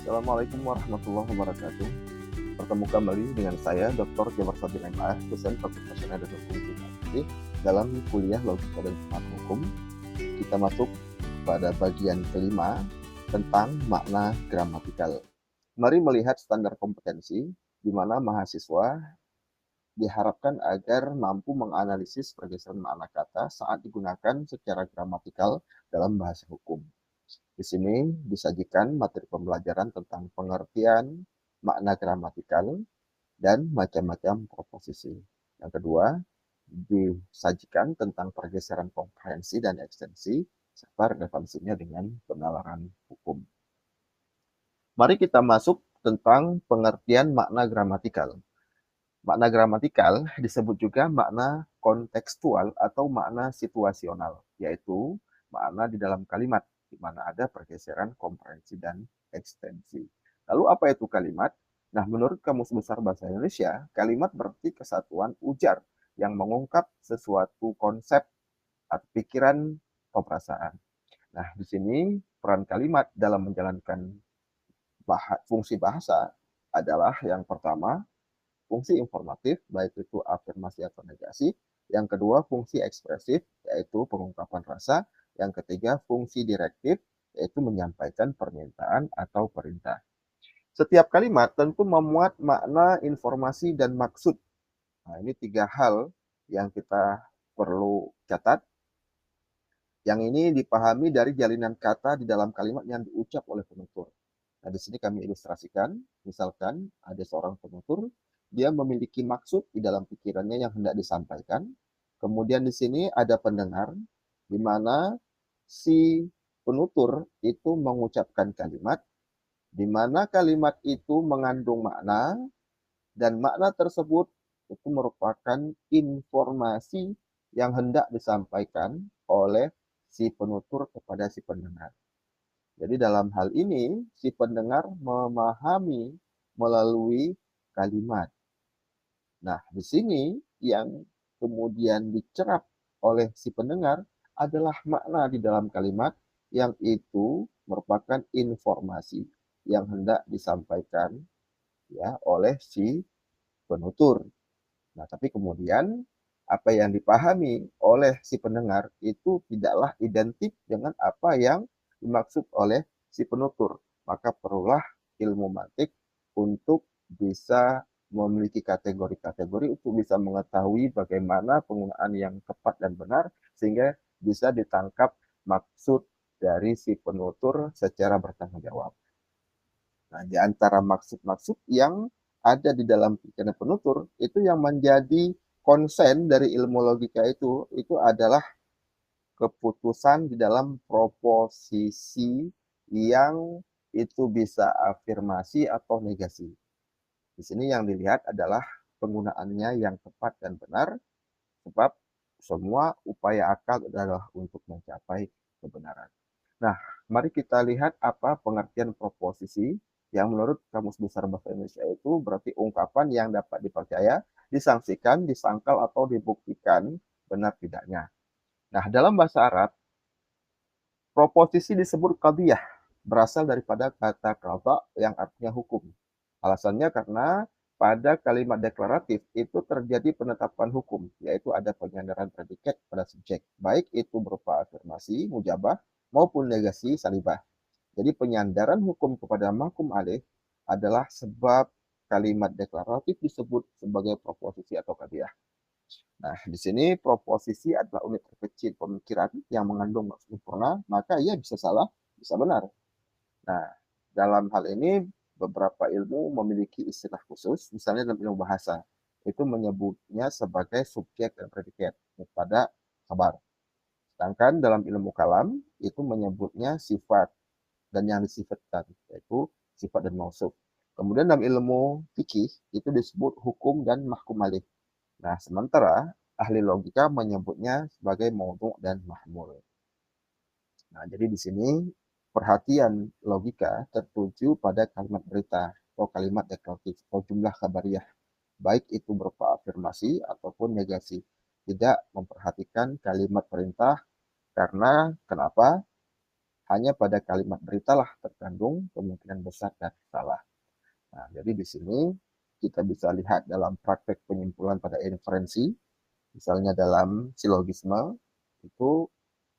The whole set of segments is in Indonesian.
Assalamualaikum warahmatullahi wabarakatuh. Bertemu kembali dengan saya, Dr. Jabar Sabin MA, dosen Fakultas Syariah dan Hukum UNAI. Dalam kuliah Logika dan Pengetahuan Hukum, kita masuk pada bagian kelima tentang makna gramatikal. Mari melihat standar kompetensi, di mana mahasiswa diharapkan agar mampu menganalisis pergeseran makna kata saat digunakan secara gramatikal dalam bahasa hukum. Di sini disajikan materi pembelajaran tentang pengertian makna gramatikal dan macam-macam proposisi. Yang kedua, disajikan tentang pergeseran komprehensi dan ekstensi serta relevansinya dengan penalaran hukum. Mari kita masuk tentang pengertian makna gramatikal. Makna gramatikal disebut juga makna kontekstual atau makna situasional, yaitu makna di dalam kalimat, di mana ada pergeseran komprehensi dan ekstensi. Lalu apa itu kalimat? Nah, menurut Kamus Besar Bahasa Indonesia, kalimat berarti kesatuan ujar yang mengungkap sesuatu konsep atau pikiran atau perasaan. Nah, di sini peran kalimat dalam menjalankan fungsi bahasa adalah yang pertama, fungsi informatif, baik itu afirmasi atau negasi. Yang kedua, fungsi ekspresif, yaitu pengungkapan rasa. Yang ketiga, fungsi direktif, yaitu menyampaikan permintaan atau perintah. Setiap kalimat tentu memuat makna, informasi, dan maksud. Nah, ini tiga hal yang kita perlu catat. Yang ini dipahami dari jalinan kata di dalam kalimat yang diucap oleh penutur. Nah, di sini kami ilustrasikan, misalkan ada seorang penutur, dia memiliki maksud di dalam pikirannya yang hendak disampaikan. Kemudian di sini ada pendengar, di mana si penutur itu mengucapkan kalimat, di mana kalimat itu mengandung makna, dan makna tersebut itu merupakan informasi yang hendak disampaikan oleh si penutur kepada si pendengar. Jadi dalam hal ini, si pendengar memahami melalui kalimat. Nah, di sini yang kemudian dicerap oleh si pendengar adalah makna di dalam kalimat yang itu merupakan informasi yang hendak disampaikan ya oleh si penutur. Nah, tapi kemudian apa yang dipahami oleh si pendengar itu tidaklah identik dengan apa yang dimaksud oleh si penutur. Maka perlulah ilmu mantik untuk bisa memiliki kategori-kategori untuk bisa mengetahui bagaimana penggunaan yang tepat dan benar sehingga bisa ditangkap maksud dari si penutur secara bertanggung jawab. Nah, di antara maksud-maksud yang ada di dalam pikiran penutur, itu yang menjadi konsen dari ilmu logika itu adalah keputusan di dalam proposisi yang itu bisa afirmasi atau negasi. Di sini yang dilihat adalah penggunaannya yang tepat dan benar, sebab semua upaya akal adalah untuk mencapai kebenaran. Nah, mari kita lihat apa pengertian proposisi yang menurut Kamus Besar Bahasa Indonesia itu berarti ungkapan yang dapat dipercaya, disangsikan, disangkal, atau dibuktikan benar tidaknya. Nah, dalam bahasa Arab, proposisi disebut qadiyah, berasal daripada kata qadha yang artinya hukum. Alasannya karena pada kalimat deklaratif itu terjadi penetapan hukum, yaitu ada penyandaran predikat pada subjek, baik itu berupa afirmasi, mujabah, maupun negasi, salibah. Jadi penyandaran hukum kepada mahkum alaih adalah sebab kalimat deklaratif disebut sebagai proposisi atau qadiyah. Nah, di sini proposisi adalah unit terkecil pemikiran yang mengandung maksud sempurna, maka ia bisa salah, bisa benar. Nah, dalam hal ini beberapa ilmu memiliki istilah khusus, misalnya dalam ilmu bahasa, itu menyebutnya sebagai subjek dan predikat pada kabar. Sedangkan dalam ilmu kalam itu menyebutnya sifat dan yang disifatkan, yaitu sifat dan mausuf. Kemudian dalam ilmu fikih itu disebut hukum dan mahkum alaih. Nah, sementara ahli logika menyebutnya sebagai maudhu' dan mahmul. Nah, jadi di sini perhatian logika tertuju pada kalimat berita atau kalimat deklaratif atau jumlah kabariyah, baik itu berupa afirmasi ataupun negasi. Tidak memperhatikan kalimat perintah karena kenapa? Hanya pada kalimat beritalah terkandung kemungkinan besar dan salah. Nah, jadi di sini kita bisa lihat dalam praktek penyimpulan pada inferensi, misalnya dalam silogisme, itu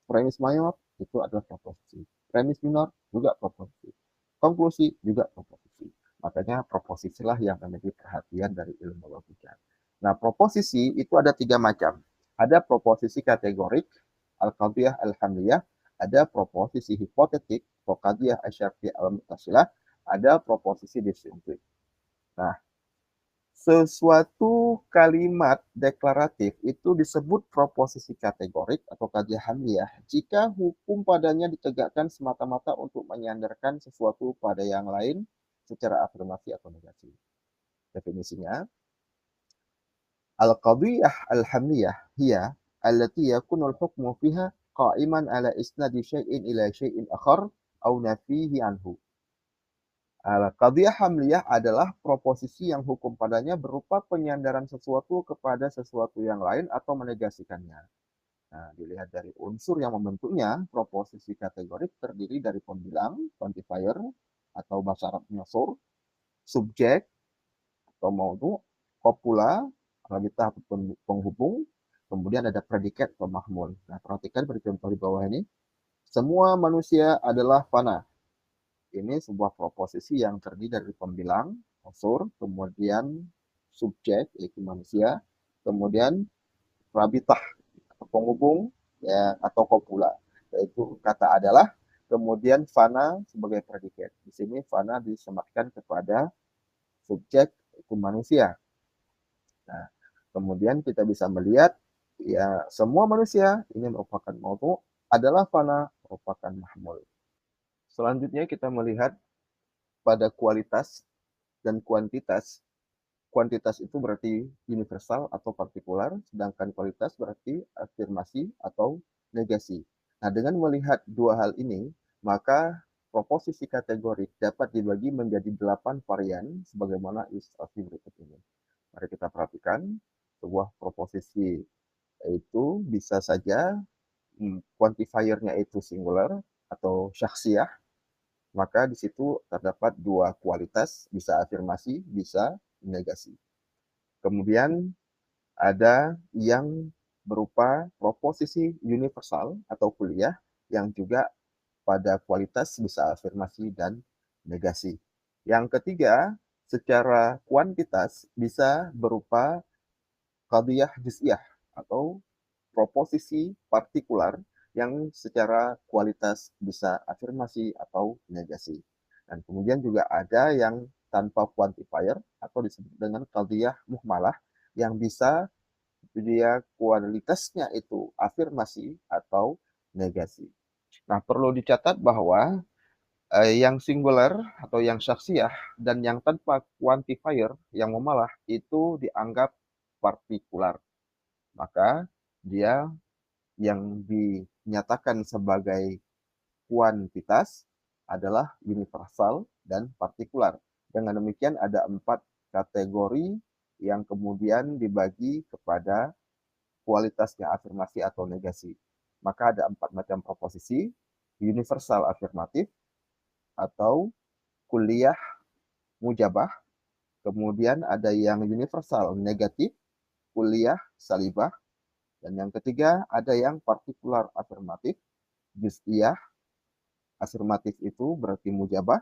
premis mayor itu adalah proposisi. Premis minor juga proposisi. Konklusi juga proposisi. Makanya proposisilah yang menjadi perhatian dari ilmu logika. Nah, proposisi itu ada 3 macam. Ada proposisi kategorik, al-qadiyah al-hamliyah, ada proposisi hipotetik, qadiyah asyartiyah al-mutasilah, ada proposisi disintuit. Nah, sesuatu kalimat deklaratif itu disebut proposisi kategorik atau qadiyah hamliyah jika hukum padanya ditegakkan semata-mata untuk menyandarkan sesuatu pada yang lain secara afirmasi atau negasi. Definisinya, al-qadiyah al-hamliyah hiya allati yakunul hukmu fiha qa'iman ala isnadi syai'in ila syai'in akhar au nafihi anhu. Qadiyah hamliyah adalah proposisi yang hukum padanya berupa penyandaran sesuatu kepada sesuatu yang lain atau menegasikannya. Nah, dilihat dari unsur yang membentuknya, proposisi kategorik terdiri dari pembilang, quantifier, atau bahasa Arabnya source, subjek, atau maudu, copula, rabitah penghubung, kemudian ada predikat atau mahmul. Nah, perhatikan pada contoh di bawah ini, semua manusia adalah fana. Ini sebuah proposisi yang terdiri dari pembilang, unsur, kemudian subjek, yaitu manusia, kemudian rabitah, atau penghubung, ya, atau kopula, yaitu kata adalah, kemudian fana sebagai predikat. Di sini fana disematkan kepada subjek, yaitu manusia. Nah, kemudian kita bisa melihat, ya, semua manusia ini merupakan mautu, adalah fana, merupakan mahmul. Selanjutnya kita melihat pada kualitas dan kuantitas. Kuantitas itu berarti universal atau partikular, sedangkan kualitas berarti afirmasi atau negasi. Nah, dengan melihat dua hal ini, maka proposisi kategorik dapat dibagi menjadi 8 varian sebagaimana ilustrasi berikut ini. Mari kita perhatikan, sebuah proposisi itu bisa saja quantifiernya itu singular atau syakhsiyah, maka di situ terdapat 2 kualitas, bisa afirmasi, bisa negasi. Kemudian ada yang berupa proposisi universal atau kuliah yang juga pada kualitas bisa afirmasi dan negasi. Yang ketiga, secara kuantitas bisa berupa qadiyah juz'iyah atau proposisi partikular yang secara kualitas bisa afirmasi atau negasi. Dan kemudian juga ada yang tanpa quantifier atau disebut dengan qadiyah muhmalah yang bisa dia kualitasnya itu afirmasi atau negasi. Nah, perlu dicatat bahwa yang singular atau yang syakhsiyah dan yang tanpa quantifier yang muhmalah itu dianggap partikular. Maka dia yang dinyatakan sebagai kuantitas adalah universal dan partikular. Dengan demikian ada 4 kategori yang kemudian dibagi kepada kualitasnya afirmasi atau negasi. Maka ada 4 macam proposisi, universal afirmatif atau kuliah mujabah, kemudian ada yang universal negatif, kuliah salibah, dan yang ketiga ada yang partikular afirmatif, juz'iyah, afirmatif itu berarti mujabah,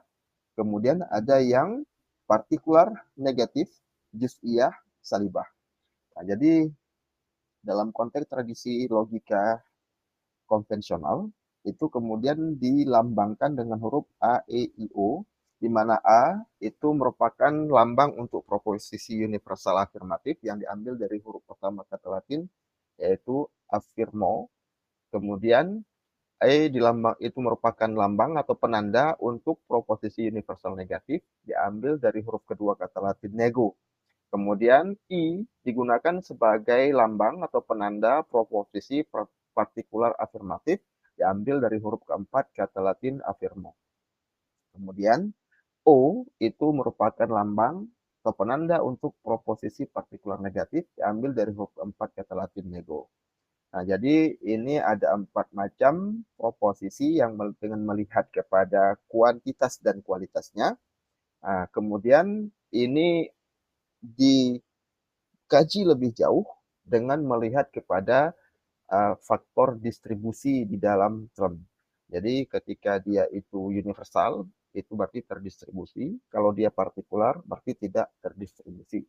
kemudian ada yang partikular negatif, juz'iyah, salibah. Nah, jadi dalam konteks tradisi logika konvensional, itu kemudian dilambangkan dengan huruf A, E, I, O, di mana A itu merupakan lambang untuk proposisi universal afirmatif yang diambil dari huruf pertama kata Latin, yaitu affirmo. Kemudian E itu merupakan lambang atau penanda untuk proposisi universal negatif, diambil dari huruf kedua kata Latin nego. Kemudian I digunakan sebagai lambang atau penanda proposisi partikular afirmatif, diambil dari huruf keempat kata Latin affirmo. Kemudian O itu merupakan lambang atau penanda untuk proposisi partikular negatif, diambil dari huruf keempat kata Latin nego. Nah, jadi ini ada 4 macam proposisi yang dengan melihat kepada kuantitas dan kualitasnya. Nah, kemudian ini dikaji lebih jauh dengan melihat kepada faktor distribusi di dalam term. Jadi ketika dia itu universal, itu berarti terdistribusi. Kalau dia partikular, berarti tidak terdistribusi.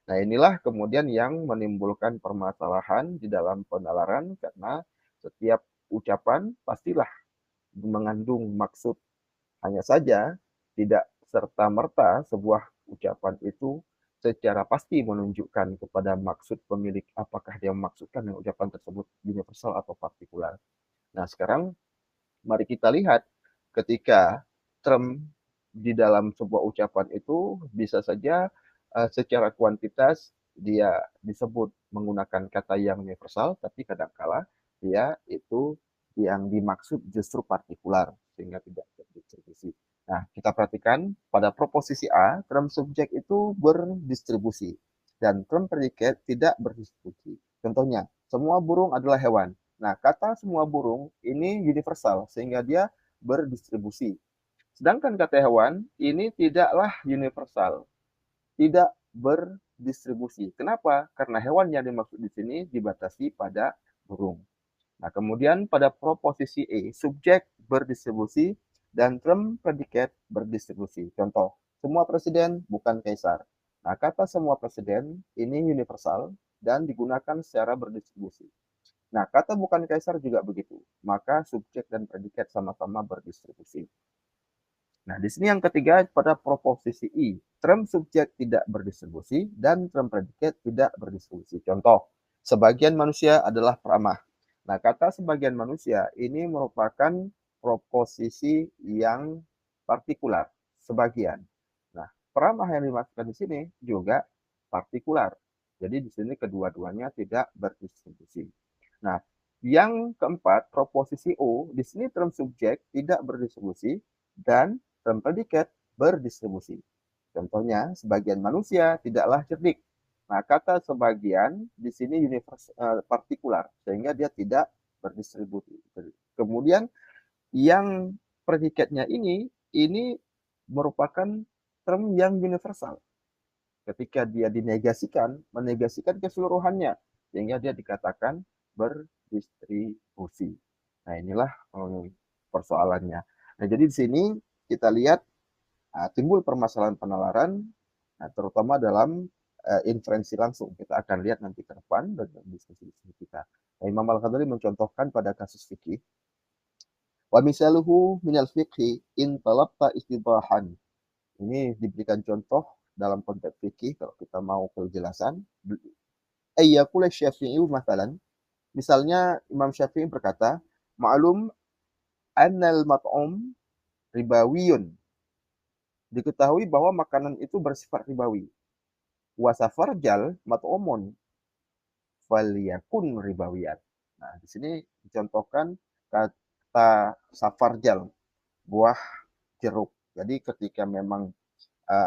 Nah, inilah kemudian yang menimbulkan permasalahan di dalam penalaran karena setiap ucapan pastilah mengandung maksud. Hanya saja tidak serta-merta sebuah ucapan itu secara pasti menunjukkan kepada maksud pemilik apakah dia memaksudkan yang ucapan tersebut universal atau partikular. Nah, sekarang mari kita lihat ketika term di dalam sebuah ucapan itu bisa saja secara kuantitas dia disebut menggunakan kata yang universal, tapi kadangkala dia itu yang dimaksud justru partikular sehingga tidak terdistribusi. Nah, kita perhatikan pada proposisi A, term subjek itu berdistribusi dan term predikat tidak berdistribusi. Contohnya, semua burung adalah hewan. Nah, kata semua burung ini universal sehingga dia berdistribusi. Sedangkan kata hewan ini tidaklah universal, tidak berdistribusi. Kenapa? Karena hewan yang dimaksud di sini dibatasi pada burung. Nah, kemudian pada proposisi E, subjek berdistribusi dan term predikat berdistribusi. Contoh, semua presiden bukan kaisar. Nah, kata semua presiden ini universal dan digunakan secara berdistribusi. Nah, kata bukan kaisar juga begitu. Maka subjek dan predikat sama-sama berdistribusi. Nah, di sini yang ketiga pada proposisi I. Term subjek tidak berdistribusi dan term predikat tidak berdistribusi. Contoh, sebagian manusia adalah peramah. Nah, kata sebagian manusia ini merupakan proposisi yang partikular, sebagian. Nah, peramah yang dimaksudkan di sini juga partikular. Jadi di sini kedua-duanya tidak berdistribusi. Nah, yang keempat, proposisi O, di sini term subjek tidak berdistribusi dan term predikat berdistribusi. Contohnya, sebagian manusia tidaklah cerdik. Nah, kata sebagian di sini partikular, sehingga dia tidak berdistribusi. Kemudian, yang predikatnya ini merupakan term yang universal. Ketika dia dinegasikan, menegasikan keseluruhannya, sehingga dia dikatakan berdistribusi. Nah, inilah persoalannya. Nah, jadi di sini kita lihat timbul permasalahan penalaran, terutama dalam inferensi langsung. Kita akan lihat nanti ke depan dalam diskusi-diskusi kita. Nah, Imam Al-Ghazali mencontohkan pada kasus fikih. Wa misaluhu minal fiqhi in talabta istidahan. Ini diberikan contoh dalam konteks fikih kalau kita mau kejelasan. Ayyakula syafi'i masalan. Misalnya Imam Syafi'i berkata, ma'lum annal mat'um ribawiyun. Diketahui bahwa makanan itu bersifat ribawi. Wasafarjal mat'umun falyakun ribawiyan. Nah, di sini dicontohkan kata safarjal, buah jeruk. Jadi ketika memang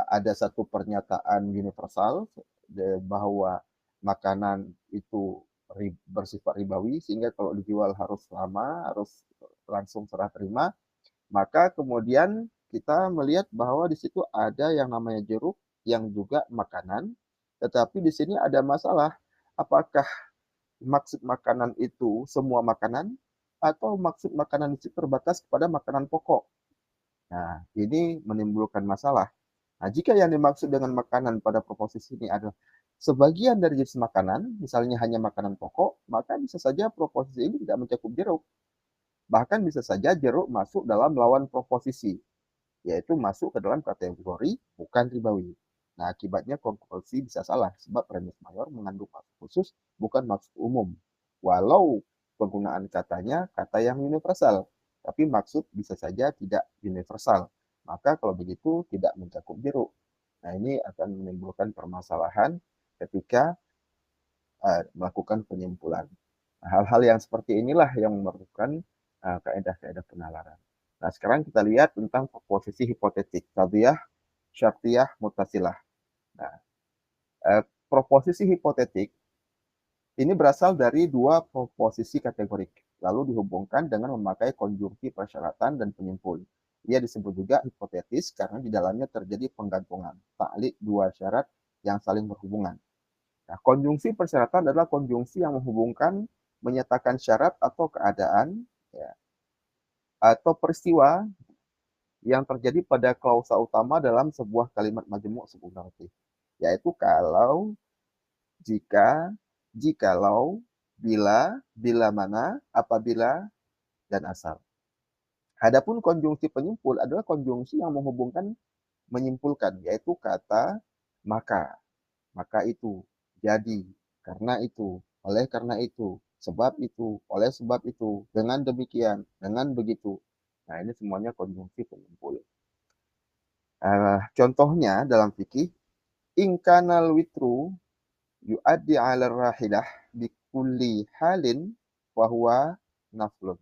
ada satu pernyataan universal bahwa makanan itu bersifat ribawi sehingga kalau dijual harus lama, harus langsung serah terima, maka kemudian kita melihat bahwa di situ ada yang namanya jeruk yang juga makanan, tetapi di sini ada masalah. Apakah maksud makanan itu semua makanan atau maksud makanan itu terbatas kepada makanan pokok? Nah, ini menimbulkan masalah. Nah, jika yang dimaksud dengan makanan pada proposisi ini adalah sebagian dari jenis makanan, misalnya hanya makanan pokok, maka bisa saja proposisi ini tidak mencakup jeruk. Bahkan bisa saja jeruk masuk dalam lawan proposisi, yaitu masuk ke dalam kategori bukan ribawi. Nah, akibatnya konklusi bisa salah, sebab premis mayor mengandung maksud khusus, bukan maksud umum. Walau penggunaan katanya kata yang universal, tapi maksud bisa saja tidak universal. Maka kalau begitu tidak mencakup jeruk. Nah, ini akan menimbulkan permasalahan ketika melakukan penyimpulan. Nah, hal-hal yang seperti inilah yang memerlukan kaedah-kaedah penalaran. Nah, sekarang kita lihat tentang posisi hipotetik, qadhiyah, syartiyah, mutasilah. Nah, proposisi hipotetik Ini berasal dari dua proposisi kategorik, lalu dihubungkan dengan memakai konjungsi persyaratan dan penyimpul. Ia disebut juga hipotetis karena di dalamnya terjadi penggantungan, ta'liq dua syarat yang saling berhubungan. Nah, konjungsi persyaratan adalah konjungsi yang menghubungkan, menyatakan syarat atau keadaan, ya, atau peristiwa yang terjadi pada klausa utama dalam sebuah kalimat majmuk subordinatif, yaitu kalau, jika, jikalau, bila, bila mana, apabila, dan asal. Adapun konjungsi penyimpul adalah konjungsi yang menghubungkan, menyimpulkan, yaitu kata maka, maka itu, jadi, karena itu, oleh karena itu, sebab itu, oleh sebab itu, dengan demikian, dengan begitu. Nah, ini semuanya konjungsi penyimpul. Contohnya dalam fikih, ingkanal witru yu'addi 'ala rahilah bi kulli halin wa huwa naflun.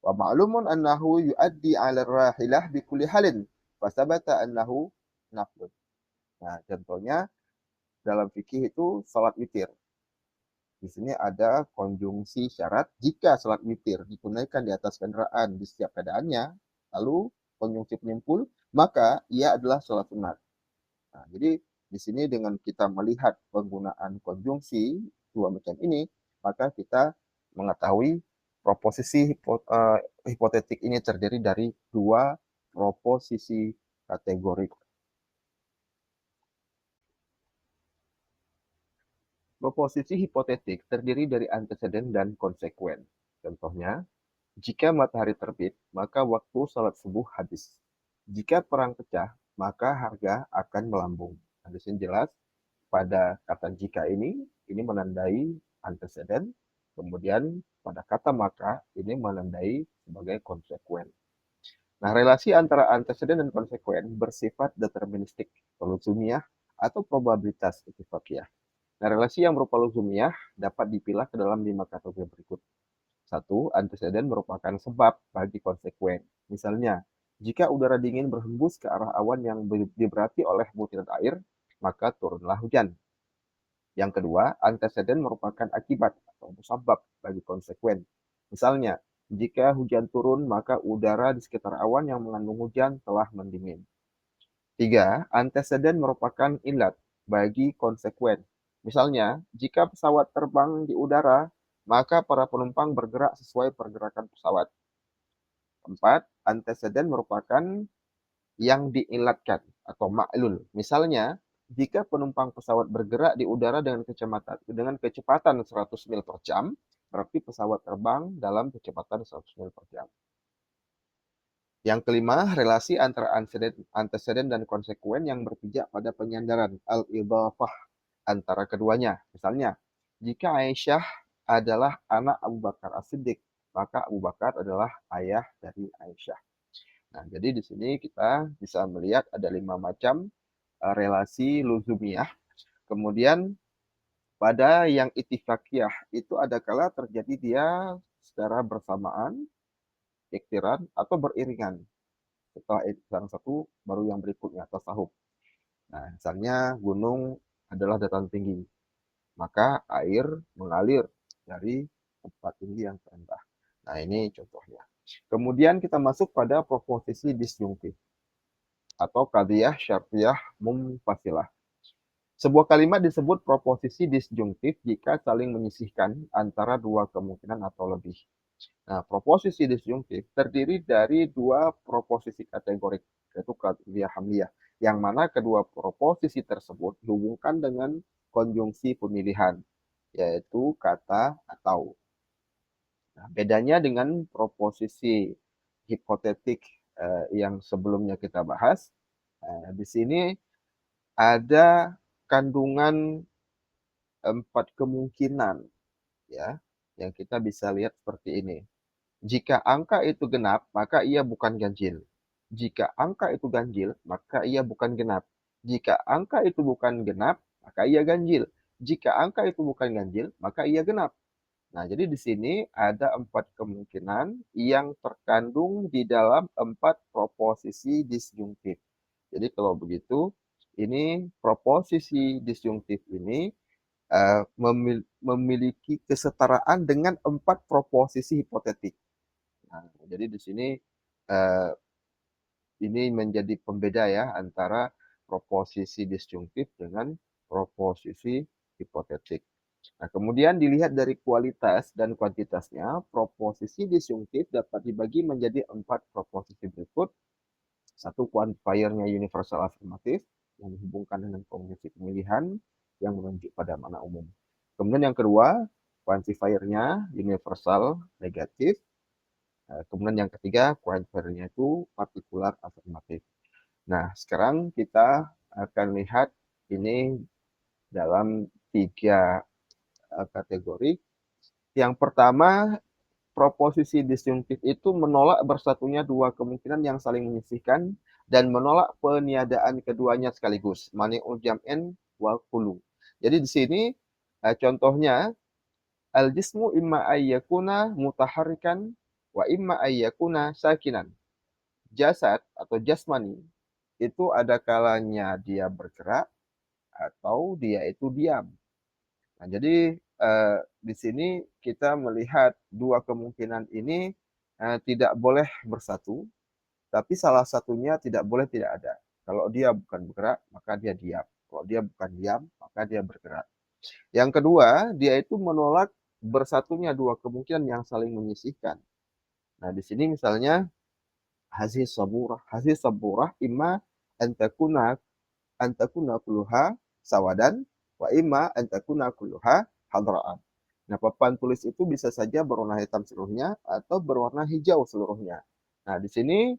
Wa ma'lumun annahu yu'addi 'ala rahilah bi kulli halin fa sabata annahu naflun. Nah, contohnya dalam fikih itu salat witir. Di sini ada konjungsi syarat jika salat witir ditunaikan di atas kendaraan di setiap keadaannya, lalu konjungsi penyimpul, maka ia adalah salat sunat. Nah, jadi di sini dengan kita melihat penggunaan konjungsi dua macam ini, maka kita mengetahui proposisi hipotetik ini terdiri dari dua proposisi kategorik. Proposisi hipotetik terdiri dari anteseden dan konsekuen. Contohnya, jika matahari terbit, maka waktu salat subuh habis. Jika perang pecah, maka harga akan melambung. Nah, di sini jelas pada kata jika ini menandai anteseden, kemudian pada kata maka ini menandai sebagai konsekuen. Nah, relasi antara anteseden dan konsekuen bersifat deterministik, luzumiah, atau probabilitas ittifaqiyah. Nah, relasi yang berupa luzumiah dapat dipilah ke dalam 5 kategori berikut. 1. Anteseden merupakan sebab bagi konsekuen. Misalnya, jika udara dingin berhembus ke arah awan yang diberati oleh butiran air, maka turunlah hujan. Yang kedua, anteseden merupakan akibat atau musabab bagi konsekuen. Misalnya, jika hujan turun, maka udara di sekitar awan yang mengandung hujan telah mendingin. 3. Anteseden merupakan ilat bagi konsekuen. Misalnya, jika pesawat terbang di udara, maka para penumpang bergerak sesuai pergerakan pesawat. 4. Anteseden merupakan yang diilatkan atau maklul. Misalnya, jika penumpang pesawat bergerak di udara dengan kecepatan 100 mil per jam, berarti pesawat terbang dalam kecepatan 100 mil per jam. Yang kelima, relasi antara anteseden dan konsekuen yang berpijak pada penyandaran al-idhafah antara keduanya. Misalnya, jika Aisyah adalah anak Abu Bakar As-Siddiq, maka Abu Bakar adalah ayah dari Aisyah. Nah, jadi di sini kita bisa melihat ada 5 macam relasi luzumiah. Kemudian pada yang ittifaqiyah itu ada kala terjadi dia secara bersamaan, iktiran, atau beriringan. Setelah yang satu, baru yang berikutnya, tasahub. Nah, misalnya gunung adalah dataran tinggi, maka air mengalir dari tempat tinggi yang terendah. Nah, ini contohnya. Kemudian kita masuk pada proposisi disjungtif atau qadhiyah syartiyah munfasilah. Sebuah kalimat disebut proposisi disjungtif jika saling menyisihkan antara dua kemungkinan atau lebih. Nah, proposisi disjungtif terdiri dari dua proposisi kategorik, yaitu qadhiyah hamliyah, yang mana kedua proposisi tersebut dihubungkan dengan konjungsi pemilihan, yaitu kata atau. Nah, bedanya dengan proposisi hipotetik yang sebelumnya kita bahas, di sini ada kandungan 4 kemungkinan, ya, yang kita bisa lihat seperti ini. Jika angka itu genap, maka ia bukan ganjil. Jika angka itu ganjil, maka ia bukan genap. Jika angka itu bukan genap, maka ia ganjil. Jika angka itu bukan ganjil, maka ia genap. Nah, jadi di sini ada 4 kemungkinan yang terkandung di dalam 4 proposisi disjungtif. Jadi kalau begitu, ini proposisi disjungtif ini memiliki kesetaraan dengan 4 proposisi hipotetik. Nah, jadi di sini uh, ini menjadi pembeda ya antara proposisi disjungtif dengan proposisi hipotetik. Nah, kemudian dilihat dari kualitas dan kuantitasnya, proposisi disjungtif dapat dibagi menjadi 4 proposisi berikut. Satu, quantifiernya universal afirmatif yang dihubungkan dengan kombinasi pemilihan yang menunjuk pada makna umum. Kemudian yang kedua, quantifiernya universal negatif. Kemudian yang ketiga, quantifiernya itu partikular afirmatif. Nah, sekarang kita akan lihat ini dalam 3 kategori. Yang pertama, proposisi disjungtif itu menolak bersatunya 2 kemungkinan yang saling menyisihkan dan menolak peniadaan keduanya sekaligus. Mani'ul jam'in wal khulu. Jadi di sini contohnya al-jismu imma ayyakuna mutaharrikan wa imma ayyakuna sakinan. Jasad atau jasmani itu ada kalanya dia bergerak atau dia itu diam. Nah, jadi di sini kita melihat 2 kemungkinan ini tidak boleh bersatu, tapi salah satunya tidak boleh tidak ada. Kalau dia bukan bergerak, maka dia diam. Kalau dia bukan diam, maka dia bergerak. Yang kedua, dia itu menolak bersatunya 2 kemungkinan yang saling menyisihkan. Nah, di sini misalnya hadhihi saburah imma an takuna kulluha sawadan wa imma an takuna kulluha hadra'an. Nah, papan tulis itu bisa saja berwarna hitam seluruhnya atau berwarna hijau seluruhnya. Nah, di sini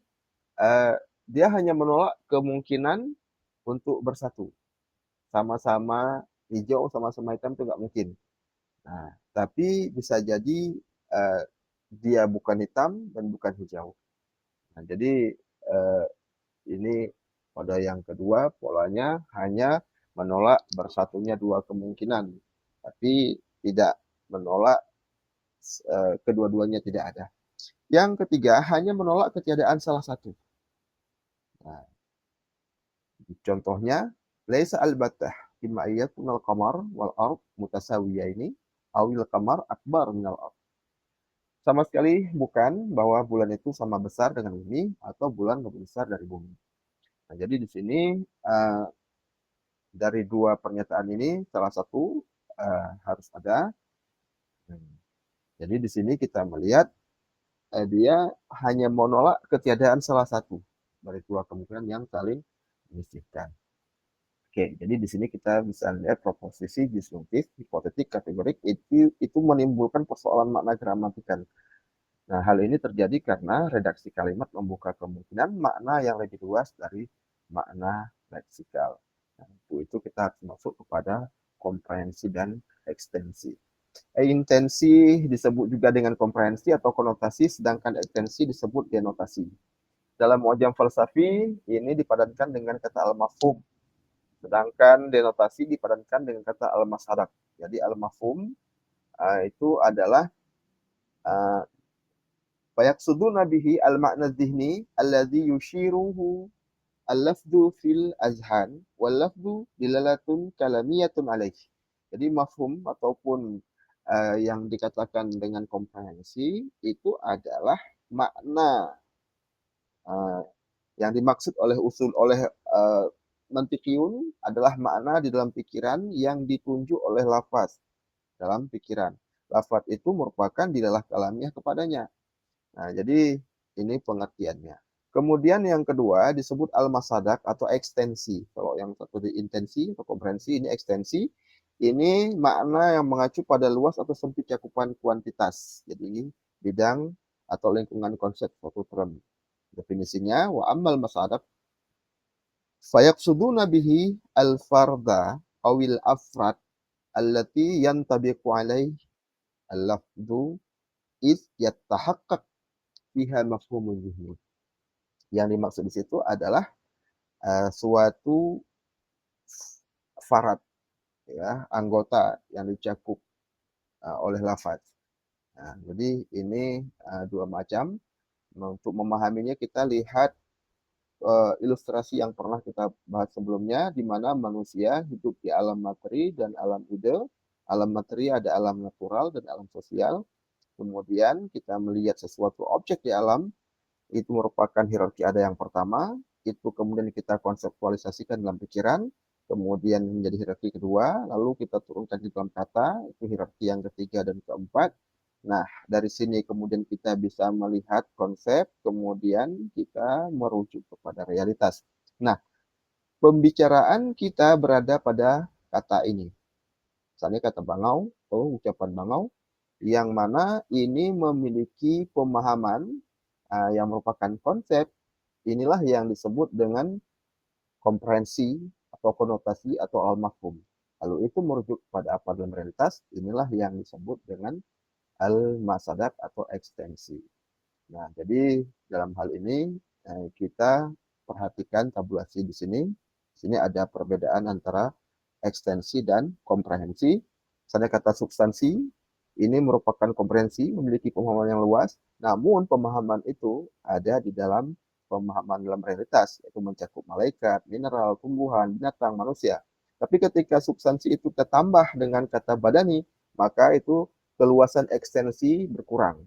dia hanya menolak kemungkinan untuk bersatu. Sama-sama hijau, sama-sama hitam itu nggak mungkin. Nah, tapi bisa jadi dia bukan hitam dan bukan hijau. Nah, jadi ini pada yang kedua polanya hanya menolak bersatunya 2 kemungkinan, tapi tidak menolak kedua-duanya tidak ada. Yang ketiga hanya menolak ketiadaan salah satu. Nah, contohnya laisa al-battah imma ayyakunal qamar wal ard mutasawiyaini awil qamar akbar minal ard. Sama sekali bukan bahwa bulan itu sama besar dengan bumi atau bulan lebih besar dari bumi. Nah, jadi di sini dari 2 pernyataan ini salah satu harus ada. Jadi di sini kita melihat dia hanya menolak ketiadaan salah satu dari 2 kemungkinan yang saling menyisihkan. Oke, jadi di sini kita bisa lihat proposisi disjungtif, hipotetik, kategorik itu menimbulkan persoalan makna gramatikal. Nah, hal ini terjadi karena redaksi kalimat membuka kemungkinan makna yang lebih luas dari makna leksikal. Nah, itu kita harus masuk kepada komprehensi dan ekstensi. Intensi disebut juga dengan komprehensi atau konotasi, sedangkan ekstensi disebut denotasi. Dalam mu'jam falsafi, ini dipadankan dengan kata al-mafhum, sedangkan denotasi dipadankan dengan kata al-masharak. Jadi al-mafhum itu adalah fayaqsuduna bihi al-ma'na dzihni alladzi yushiruhu al-lafdhu fil azhan wal lafdhu dilalatun kalamiyatun alaih. Jadi mafhum ataupun yang dikatakan dengan komprehensi itu adalah makna yang dimaksud oleh mantikiyun adalah makna di dalam pikiran yang ditunjuk oleh lafaz dalam pikiran. Lafaz itu merupakan dilalah kalamiah kepadanya. Nah, jadi ini pengertiannya. Kemudian yang kedua disebut al-masadak atau ekstensi. Kalau yang satu di intensi atau komprehensi, ini ekstensi. Ini makna yang mengacu pada luas atau sempit cakupan kuantitas. Jadi bidang atau lingkungan konsep suatu term. Definisinya wa ammal masadak fayaqsuduna bihi al-farda awil afrad allati yantabiqu alaih al-lafdu id yattahaqqaq fiha mafhumul zihni. Yang dimaksud di situ adalah suatu farad, ya, anggota yang dicakup oleh lafaz. Nah, jadi ini 2 macam. Untuk memahaminya kita lihat ilustrasi yang pernah kita bahas sebelumnya, di mana manusia hidup di alam materi dan alam ide. alam materi ada alam natural dan alam sosial. Kemudian kita melihat sesuatu objek di alam, itu merupakan hierarki ada yang pertama, itu kemudian kita konseptualisasikan dalam pikiran, kemudian menjadi hierarki kedua, lalu kita turunkan di dalam kata, itu hierarki yang ketiga dan keempat. Nah, dari sini kemudian kita bisa melihat konsep, kemudian kita merujuk kepada realitas. Nah, pembicaraan kita berada pada kata ini. Misalnya kata bangau atau ucapan bangau, yang mana ini memiliki pemahaman yang merupakan konsep, inilah yang disebut dengan komprehensi atau konotasi atau al-mafhum. Lalu itu merujuk pada apa dalam realitas, inilah yang disebut dengan al-masadak atau ekstensi. Nah, jadi dalam hal ini kita perhatikan tabulasi di sini. Di sini ada perbedaan antara ekstensi dan komprehensi. Misalnya kata substansi, ini merupakan komprehensi, memiliki pemahaman yang luas, namun pemahaman itu ada di dalam pemahaman dalam realitas, yaitu mencakup malaikat, mineral, tumbuhan, binatang, manusia. Tapi ketika substansi itu ditambah dengan kata badani, maka itu keluasan ekstensi berkurang.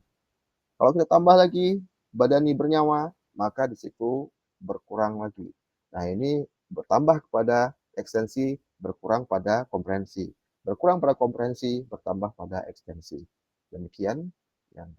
Kalau kita tambah lagi badani bernyawa, maka di situ berkurang lagi. Nah, ini bertambah kepada ekstensi, berkurang pada komprehensi. Berkurang pada komprehensi, bertambah pada ekstensi. Demikian yang